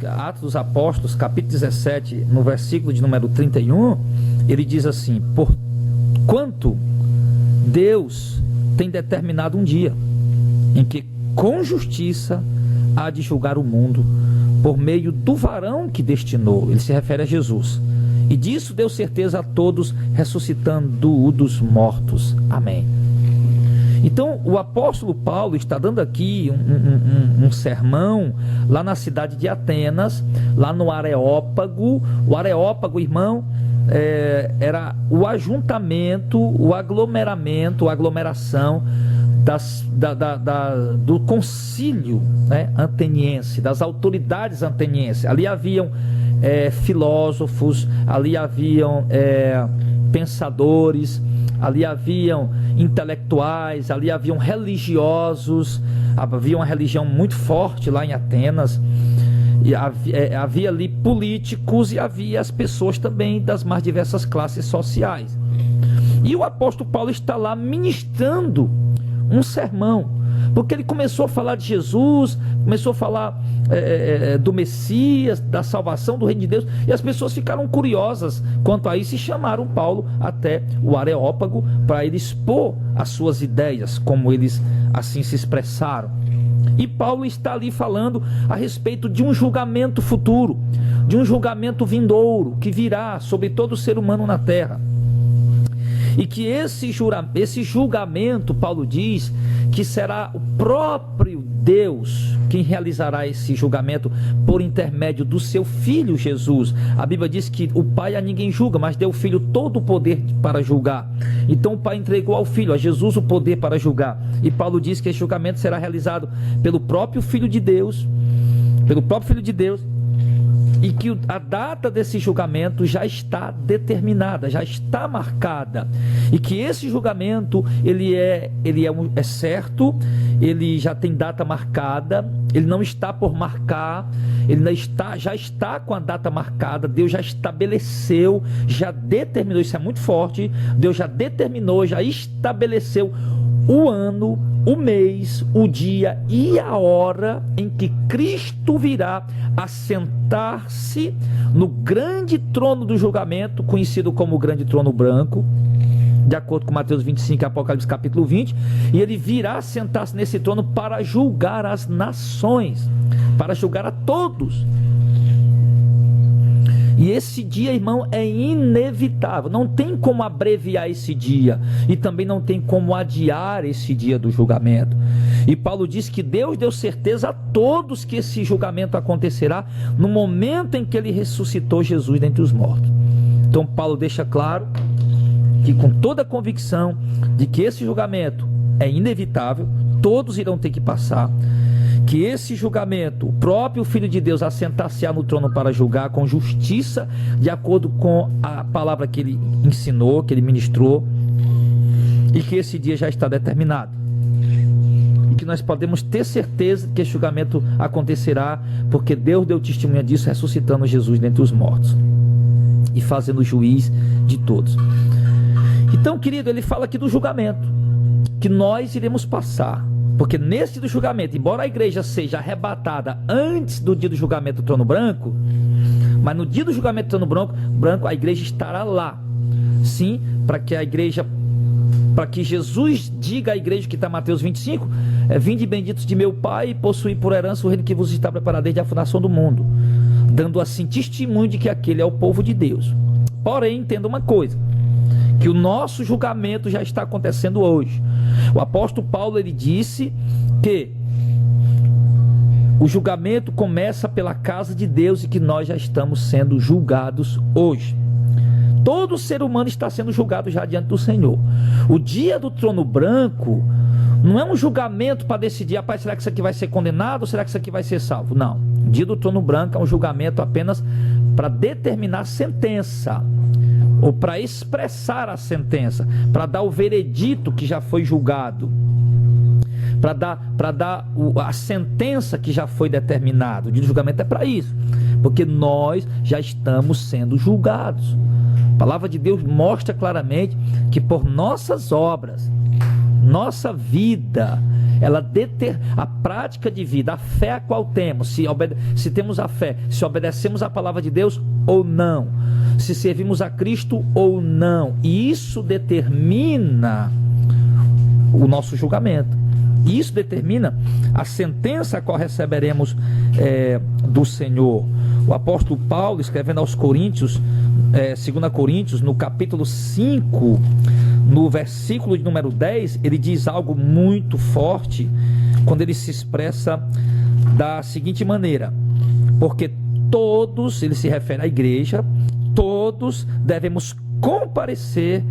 Atos dos Apóstolos, capítulo 17, no versículo de número 31, ele diz assim: porquanto Deus tem determinado um dia em que com justiça há de julgar o mundo por meio do varão que destinou. Ele se refere a Jesus. E disso deu certeza a todos, ressuscitando-o dos mortos. Amém. Então o apóstolo Paulo está dando aqui um sermão lá na cidade de Atenas, lá no Areópago. O Areópago, irmão, era o ajuntamento, o aglomeramento, a aglomeração do concílio, né, ateniense, das autoridades atenienses. Ali haviam filósofos, ali haviam pensadores, ali haviam intelectuais, ali haviam religiosos, havia uma religião muito forte lá em Atenas, e havia ali políticos e havia as pessoas também das mais diversas classes sociais. E o apóstolo Paulo está lá ministrando um sermão, porque ele começou a falar de Jesus, começou a falar do Messias, da salvação, do reino de Deus, e as pessoas ficaram curiosas quanto a isso e chamaram Paulo até o Areópago para ele expor as suas ideias, como eles assim se expressaram. E Paulo está ali falando a respeito de um julgamento futuro, de um julgamento vindouro que virá sobre todo ser humano na terra. E que esse julgamento, Paulo diz, que será o próprio Deus quem realizará esse julgamento por intermédio do seu Filho Jesus. A Bíblia diz que o Pai a ninguém julga, mas deu ao Filho todo o poder para julgar. Então o Pai entregou ao Filho, a Jesus, o poder para julgar. E Paulo diz que esse julgamento será realizado pelo próprio Filho de Deus, e que a data desse julgamento já está determinada, já está marcada, e que esse julgamento ele é certo, ele já tem data marcada, ele não está por marcar, já está com a data marcada. Deus já estabeleceu, já determinou, isso é muito forte, Deus já determinou, já estabeleceu o ano, o mês, o dia e a hora em que Cristo virá assentar-se no grande trono do julgamento, conhecido como o grande trono branco, de acordo com Mateus 25 e Apocalipse capítulo 20, e ele virá sentar-se nesse trono para julgar as nações, para julgar a todos. E esse dia, irmão, é inevitável, não tem como abreviar esse dia, e também não tem como adiar esse dia do julgamento. E Paulo diz que Deus deu certeza a todos que esse julgamento acontecerá no momento em que ele ressuscitou Jesus dentre os mortos. Então Paulo deixa claro que com toda a convicção de que esse julgamento é inevitável, todos irão ter que passar, que esse julgamento, o próprio Filho de Deus assentar-se-á no trono para julgar com justiça, de acordo com a palavra que ele ensinou, que ele ministrou, e que esse dia já está determinado, e que nós podemos ter certeza que esse julgamento acontecerá, porque Deus deu testemunha disso, ressuscitando Jesus dentre os mortos e fazendo juiz de todos. Então, querido, ele fala aqui do julgamento que nós iremos passar, porque nesse do julgamento, embora a igreja seja arrebatada antes do dia do julgamento do trono branco, mas no dia do julgamento do trono branco a igreja estará lá, sim, para que Jesus diga à igreja, que está em Mateus 25, vinde benditos de meu Pai e possuí por herança o reino que vos está preparado desde a fundação do mundo, dando assim testemunho de que aquele é o povo de Deus. Porém, entenda uma coisa, que o nosso julgamento já está acontecendo hoje. O apóstolo Paulo, ele disse que o julgamento começa pela casa de Deus e que nós já estamos sendo julgados hoje. Todo ser humano está sendo julgado já diante do Senhor. O dia do trono branco não é um julgamento para decidir, rapaz, será que isso aqui vai ser condenado ou será que isso aqui vai ser salvo? Não. O dia do trono branco é um julgamento apenas para determinar sentença, ou para expressar a sentença, para dar o veredito que já foi julgado, para dar a sentença que já foi determinada. O dia do julgamento é para isso, porque nós já estamos sendo julgados. A palavra de Deus mostra claramente que por nossas obras, nossa vida a prática de vida, a fé a qual temos, se temos a fé, se obedecemos a palavra de Deus ou não, se servimos a Cristo ou não, e isso determina o nosso julgamento. E isso determina a sentença a qual receberemos do Senhor. O apóstolo Paulo, escrevendo aos Coríntios, 2 Coríntios, no capítulo 5, no versículo de número 10, ele diz algo muito forte, quando ele se expressa da seguinte maneira: porque todos, ele se refere à igreja, todos devemos comparecer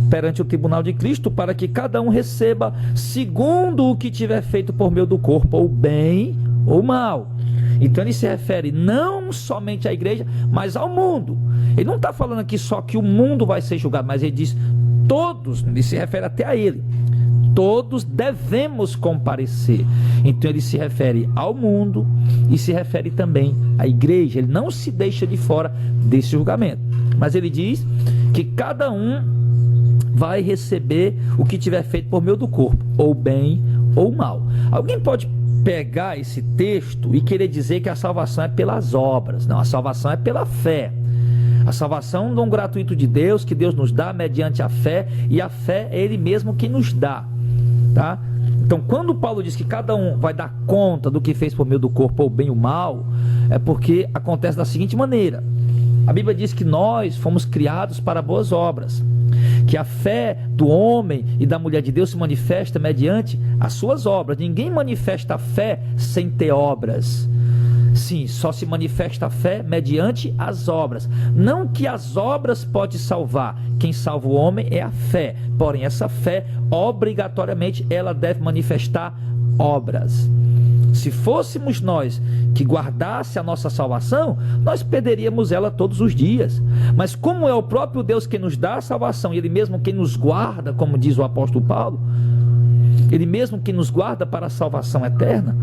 perante o tribunal de Cristo, para que cada um receba segundo o que tiver feito por meio do corpo, ou bem ou mal. Então ele se refere não somente à igreja, mas ao mundo. Ele não está falando aqui só que o mundo vai ser julgado, mas ele diz todos, ele se refere até a ele. Todos devemos comparecer. Então ele se refere ao mundo e se refere também à igreja. Ele não se deixa de fora desse julgamento, mas ele diz que cada um vai receber o que tiver feito por meio do corpo, ou bem ou mal. Alguém pode pegar esse texto e querer dizer que a salvação é pelas obras. Não, a salvação é pela fé. A salvação é um dom gratuito de Deus, que Deus nos dá mediante a fé, e a fé é Ele mesmo quem nos dá, tá? Então, quando Paulo diz que cada um vai dar conta do que fez por meio do corpo, ou bem ou mal, é porque acontece da seguinte maneira: a Bíblia diz que nós fomos criados para boas obras, que a fé do homem e da mulher de Deus se manifesta mediante as suas obras. Ninguém manifesta a fé sem ter obras. Sim, só se manifesta a fé mediante as obras. Não que as obras podem salvar. Quem salva o homem é a fé. Porém, essa fé, obrigatoriamente, ela deve manifestar obras. Se fôssemos nós que guardasse a nossa salvação, nós perderíamos ela todos os dias. Mas como é o próprio Deus quem nos dá a salvação, e Ele mesmo quem nos guarda, como diz o apóstolo Paulo, Ele mesmo quem nos guarda para a salvação eterna,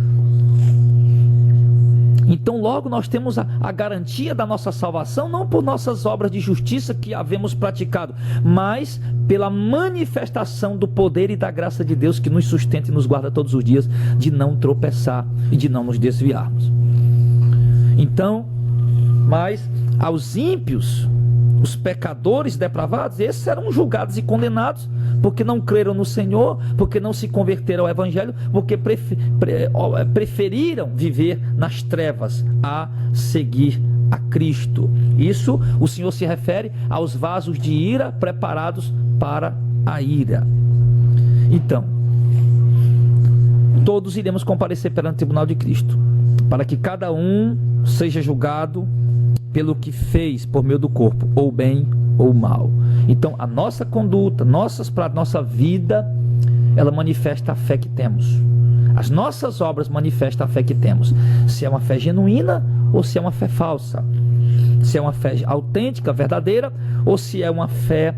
então logo nós temos a garantia da nossa salvação, não por nossas obras de justiça que havemos praticado, mas pela manifestação do poder e da graça de Deus, que nos sustenta e nos guarda todos os dias de não tropeçar e de não nos desviarmos. Então, mas aos ímpios, os pecadores depravados, esses serão julgados e condenados, porque não creram no Senhor, porque não se converteram ao Evangelho, porque preferiram viver nas trevas a seguir a Cristo. Isso o Senhor se refere aos vasos de ira preparados para a ira. Então, todos iremos comparecer perante o tribunal de Cristo, para que cada um seja julgado pelo que fez por meio do corpo, ou bem ou mal. Então a nossa conduta, nossa vida, ela manifesta a fé que temos. As nossas obras manifestam a fé que temos, se é uma fé genuína ou se é uma fé falsa, se é uma fé autêntica, verdadeira, ou se é uma fé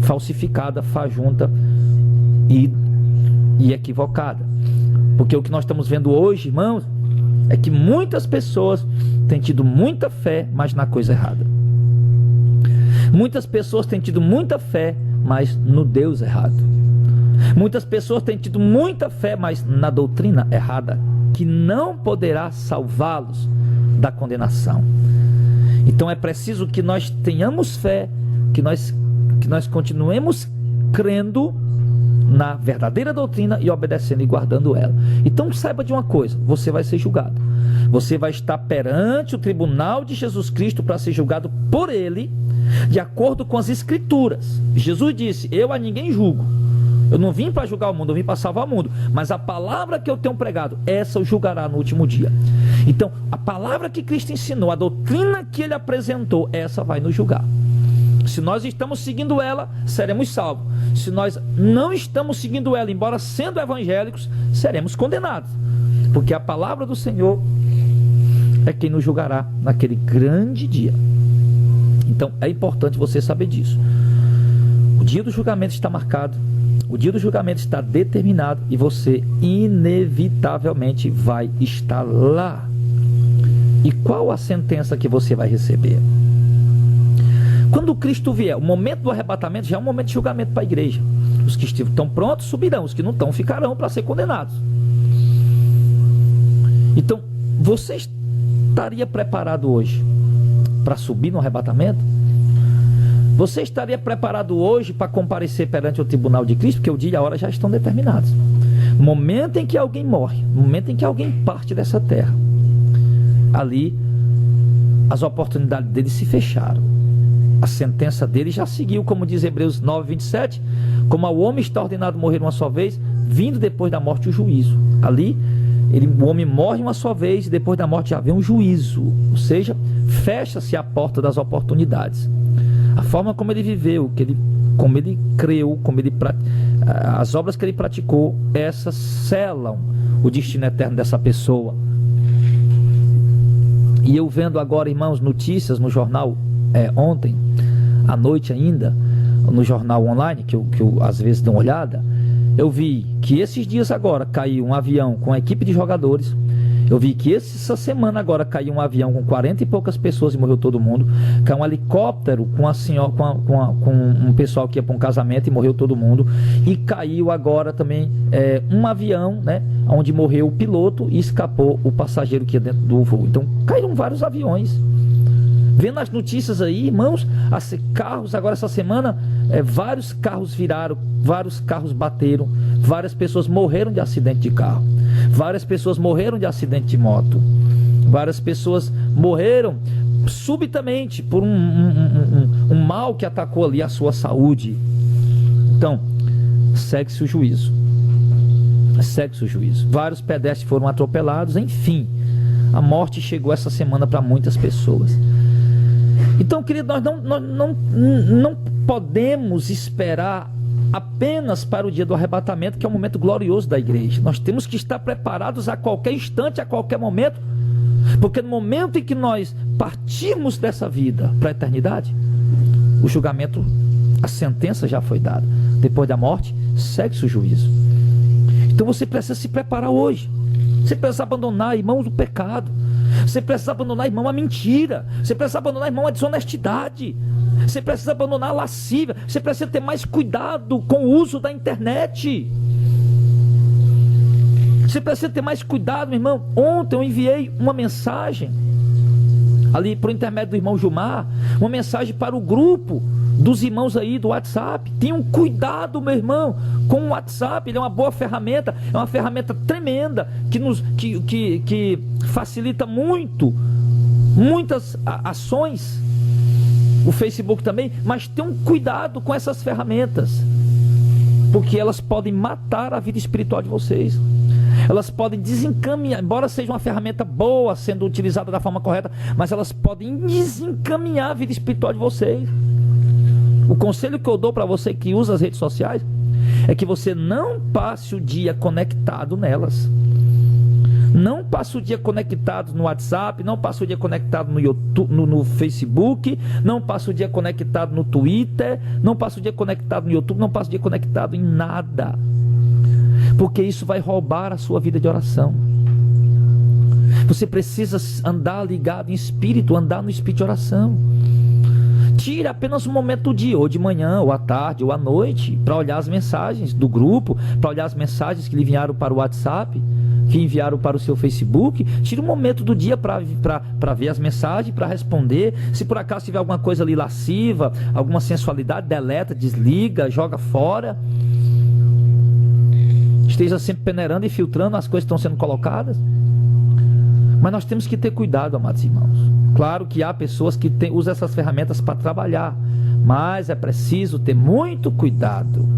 falsificada, fajunta e equivocada. Porque o que nós estamos vendo hoje, irmãos, é que muitas pessoas têm tido muita fé, mas na coisa errada. Muitas pessoas têm tido muita fé, mas no Deus errado. Muitas pessoas têm tido muita fé, mas na doutrina errada, que não poderá salvá-los da condenação. Então é preciso que nós tenhamos fé, que nós continuemos crendo na verdadeira doutrina e obedecendo e guardando ela. Então saiba de uma coisa: você vai ser julgado. Você vai estar perante o tribunal de Jesus Cristo para ser julgado por Ele, de acordo com as Escrituras. Jesus disse: eu a ninguém julgo. Eu não vim para julgar o mundo, eu vim para salvar o mundo. Mas a palavra que eu tenho pregado, essa o julgará no último dia. Então, a palavra que Cristo ensinou, a doutrina que Ele apresentou, essa vai nos julgar. Se nós estamos seguindo ela, seremos salvos. Se nós não estamos seguindo ela, embora sendo evangélicos, seremos condenados. Porque a palavra do Senhor é quem nos julgará naquele grande dia. Então é importante você saber disso. O dia do julgamento está marcado, o dia do julgamento está determinado, e você inevitavelmente vai estar lá. E qual a sentença que você vai receber? Quando Cristo vier, o momento do arrebatamento já é um momento de julgamento para a igreja. Os que estão prontos subirão, os que não estão ficarão para ser condenados. Então, você estaria preparado hoje para subir no arrebatamento? Você estaria preparado hoje para comparecer perante o tribunal de Cristo? Porque o dia e a hora já estão determinados. No momento em que alguém morre, no momento em que alguém parte dessa terra, ali as oportunidades dele se fecharam. A sentença dele já seguiu, como diz Hebreus 9, 27, como ao homem está ordenado morrer uma só vez, vindo depois da morte o juízo. Ali, o homem morre uma só vez e depois da morte já vem um juízo. Ou seja, fecha-se a porta das oportunidades. A forma como ele viveu, como ele creu, as obras que ele praticou, essas selam o destino eterno dessa pessoa. E eu vendo agora, irmãos, notícias no jornal, ontem à noite ainda, no jornal online, que eu às vezes dou uma olhada, eu vi que esses dias agora caiu um avião com a equipe de jogadores. Eu vi que essa semana agora caiu um avião com 40 e poucas pessoas e morreu todo mundo. Caiu um helicóptero com a senhora, com um pessoal que ia para um casamento e morreu todo mundo. E caiu agora também um avião, né, onde morreu o piloto e escapou o passageiro que ia dentro do voo. Então caíram vários aviões. Vendo as notícias aí, irmãos, carros, agora essa semana, vários carros viraram, vários carros bateram, várias pessoas morreram de acidente de carro, várias pessoas morreram de acidente de moto, várias pessoas morreram subitamente por um mal que atacou ali a sua saúde. Então, segue-se o juízo. Segue-se o juízo. Vários pedestres foram atropelados, enfim, a morte chegou essa semana para muitas pessoas. Então, querido, nós não podemos esperar apenas para o dia do arrebatamento, que é um momento glorioso da igreja. Nós temos que estar preparados a qualquer instante, a qualquer momento, porque no momento em que nós partirmos dessa vida para a eternidade, o julgamento, a sentença já foi dada. Depois da morte, segue-se o juízo. Então você precisa se preparar hoje. Você precisa abandonar, irmãos, o pecado. Você precisa abandonar, irmão, a mentira. Você precisa abandonar, irmão, a desonestidade. Você precisa abandonar a lascívia. Você precisa ter mais cuidado com o uso da internet. Você precisa ter mais cuidado, meu irmão. Ontem eu enviei uma mensagem ali por intermédio do irmão Gilmar, uma mensagem para o grupo dos irmãos aí do WhatsApp. Tenham cuidado, meu irmão, com o WhatsApp. Ele é uma boa ferramenta, é uma ferramenta tremenda que facilita muitas ações. O Facebook também, mas tenham cuidado com essas ferramentas, porque elas podem matar a vida espiritual de vocês. Elas podem desencaminhar, embora seja uma ferramenta boa, sendo utilizada da forma correta, mas elas podem desencaminhar a vida espiritual de vocês. O conselho que eu dou para você que usa as redes sociais é que você não passe o dia conectado nelas. Não passe o dia conectado no WhatsApp, não passe o dia conectado no YouTube, no Facebook, não passe o dia conectado no Twitter, não passe o dia conectado no YouTube, não passe o dia conectado em nada, porque isso vai roubar a sua vida de oração. Você precisa andar ligado em espírito, andar no espírito de oração. Tire apenas um momento do dia, ou de manhã, ou à tarde, ou à noite, para olhar as mensagens do grupo, para olhar as mensagens que lhe enviaram para o WhatsApp, que enviaram para o seu Facebook. Tire um momento do dia para ver as mensagens, para responder. Se por acaso tiver alguma coisa ali lasciva, alguma sensualidade, deleta, desliga, joga fora. Esteja sempre peneirando e filtrando as coisas que estão sendo colocadas. Mas nós temos que ter cuidado, amados irmãos. Claro que há pessoas que usam essas ferramentas para trabalhar, mas é preciso ter muito cuidado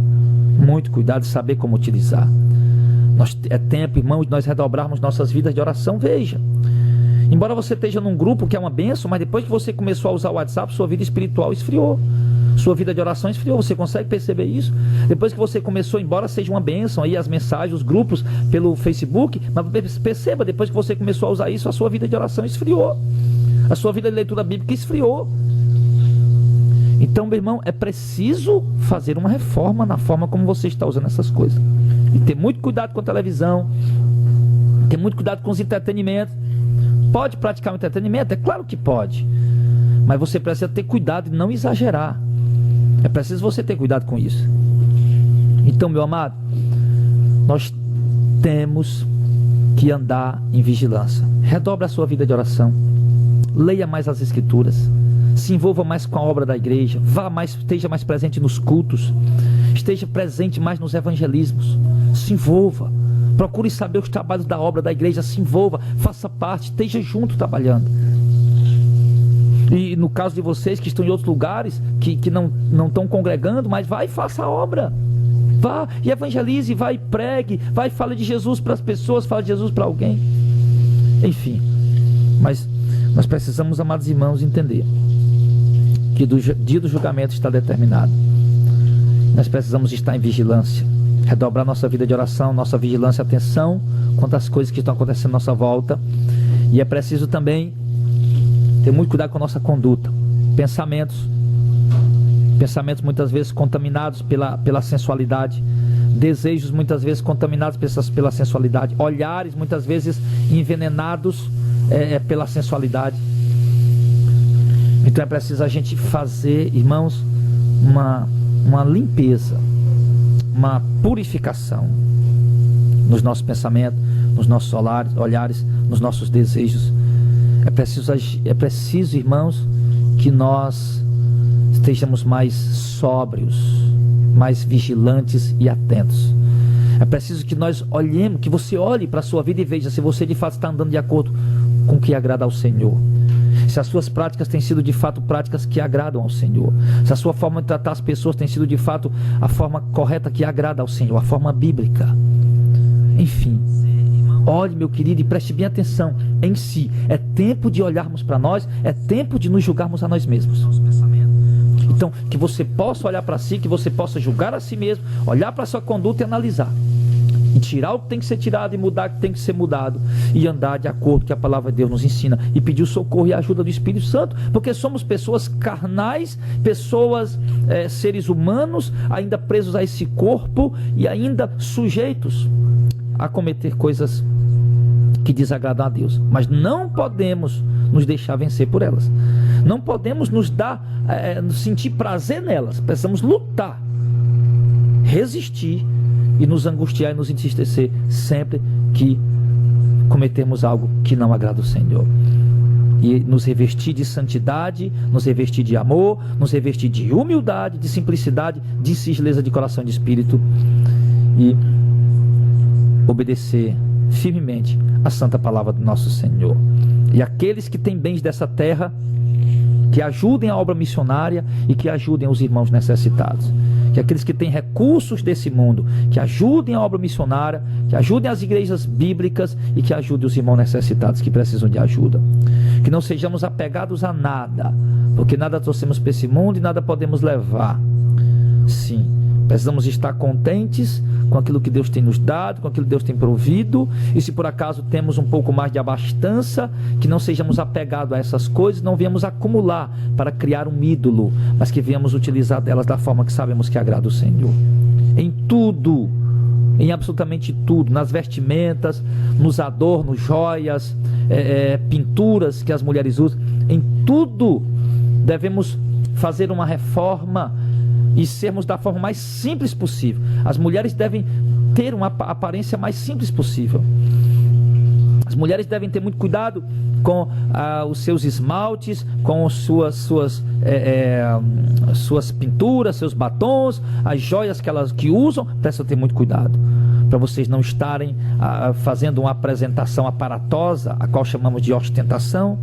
e saber como utilizar. É tempo, irmãos, de nós redobrarmos nossas vidas de oração. Veja, embora você esteja num grupo que é uma bênção, mas depois que você começou a usar o WhatsApp, sua vida espiritual esfriou, sua vida de oração esfriou. Você consegue perceber isso? Depois que você começou, embora seja uma bênção aí as mensagens, os grupos pelo Facebook, mas perceba, depois que você começou a usar isso, a sua vida de oração esfriou, a sua vida de leitura bíblica esfriou. Então, meu irmão, é preciso fazer uma reforma na forma como você está usando essas coisas. E ter muito cuidado com a televisão, ter muito cuidado com os entretenimentos. Pode praticar um entretenimento? É claro que pode, mas você precisa ter cuidado e não exagerar. É preciso você ter cuidado com isso. Então, meu amado, nós temos que andar em vigilância. Redobre a sua vida de oração, leia mais as Escrituras, se envolva mais com a obra da igreja, vá mais, esteja mais presente nos cultos, esteja presente mais nos evangelismos, se envolva, procure saber os trabalhos da obra da igreja, se envolva, faça parte, esteja junto trabalhando. E no caso de vocês que estão em outros lugares, que não estão congregando, mas vai e faça a obra, vá e evangelize, vai e pregue, vai e fale de Jesus para as pessoas, fale de Jesus para alguém, enfim. Mas nós precisamos, amados irmãos, entender que o dia do julgamento está determinado. Nós precisamos estar em vigilância, redobrar nossa vida de oração, nossa vigilância, atenção quanto às coisas que estão acontecendo à nossa volta. E é preciso também ter muito cuidado com a nossa conduta, pensamentos muitas vezes contaminados pela sensualidade, desejos muitas vezes contaminados pela sensualidade, olhares muitas vezes envenenados pela sensualidade. Então é preciso a gente fazer, irmãos, uma limpeza, uma purificação nos nossos pensamentos, nos nossos olhares, nos nossos desejos. É preciso, irmãos, que nós estejamos mais sóbrios, mais vigilantes e atentos. É preciso que nós olhemos, que você olhe para a sua vida e veja se você de fato está andando de acordo com o que agrada ao Senhor, se as suas práticas têm sido de fato práticas que agradam ao Senhor, se a sua forma de tratar as pessoas tem sido de fato a forma correta que agrada ao Senhor, a forma bíblica. Enfim, olhe, meu querido, e preste bem atenção em si. É tempo de olharmos para nós, é tempo de nos julgarmos a nós mesmos. Então, que você possa olhar para si, que você possa julgar a si mesmo, olhar para a sua conduta e analisar, e tirar o que tem que ser tirado e mudar o que tem que ser mudado, e andar de acordo com o que a palavra de Deus nos ensina, e pedir o socorro e a ajuda do Espírito Santo, porque somos pessoas carnais, pessoas, seres humanos, ainda presos a esse corpo e ainda sujeitos a cometer coisas que desagradam a Deus, mas não podemos nos deixar vencer por elas, não podemos nos sentir prazer nelas, precisamos lutar, resistir e nos angustiar e nos entristecer sempre que cometermos algo que não agrada ao Senhor, e nos revestir de santidade, nos revestir de amor, nos revestir de humildade, de simplicidade, de singeleza de coração e de espírito, e obedecer firmemente a santa palavra do nosso Senhor. E aqueles que têm bens dessa terra, que ajudem a obra missionária e que ajudem os irmãos necessitados. Que aqueles que têm recursos desse mundo, que ajudem a obra missionária, que ajudem as igrejas bíblicas e que ajudem os irmãos necessitados que precisam de ajuda. Que não sejamos apegados a nada, porque nada trouxemos para esse mundo e nada podemos levar. Sim, precisamos estar contentes com aquilo que Deus tem nos dado, com aquilo que Deus tem provido, e se por acaso temos um pouco mais de abastança, que não sejamos apegados a essas coisas, não viemos acumular para criar um ídolo, mas que viemos utilizar delas da forma que sabemos que agrada o Senhor. Em tudo, em absolutamente tudo, nas vestimentas, nos adornos, joias, pinturas que as mulheres usam, em tudo devemos fazer uma reforma e sermos da forma mais simples possível. As mulheres devem ter uma aparência mais simples possível. As mulheres devem ter muito cuidado com os seus esmaltes, com suas pinturas, seus batons, as joias que elas usam. Precisam ter muito cuidado para vocês não estarem fazendo uma apresentação aparatosa, a qual chamamos de ostentação.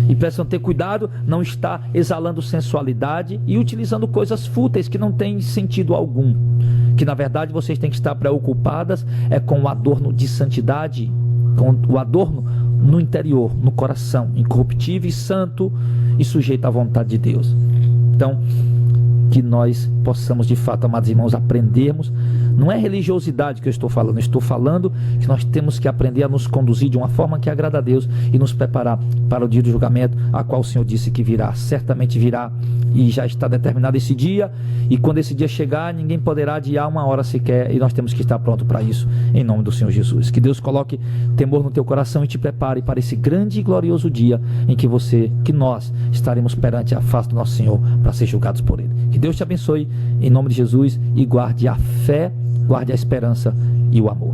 E precisam ter cuidado, não estar exalando sensualidade e utilizando coisas fúteis que não têm sentido algum. Que na verdade vocês têm que estar preocupadas com o adorno de santidade, com o adorno no interior, no coração, incorruptível e santo e sujeito à vontade de Deus. Então, que nós possamos de fato, amados irmãos, aprendermos. Não é religiosidade que eu estou falando que nós temos que aprender a nos conduzir de uma forma que agrada a Deus e nos preparar para o dia do julgamento, a qual o Senhor disse que virá, certamente virá, e já está determinado esse dia, e quando esse dia chegar, ninguém poderá adiar uma hora sequer, e nós temos que estar pronto para isso, em nome do Senhor Jesus. Que Deus coloque temor no teu coração e te prepare para esse grande e glorioso dia em que nós estaremos perante a face do nosso Senhor para ser julgados por Ele. Que Deus te abençoe em nome de Jesus, e guarde a fé, guarde a esperança e o amor.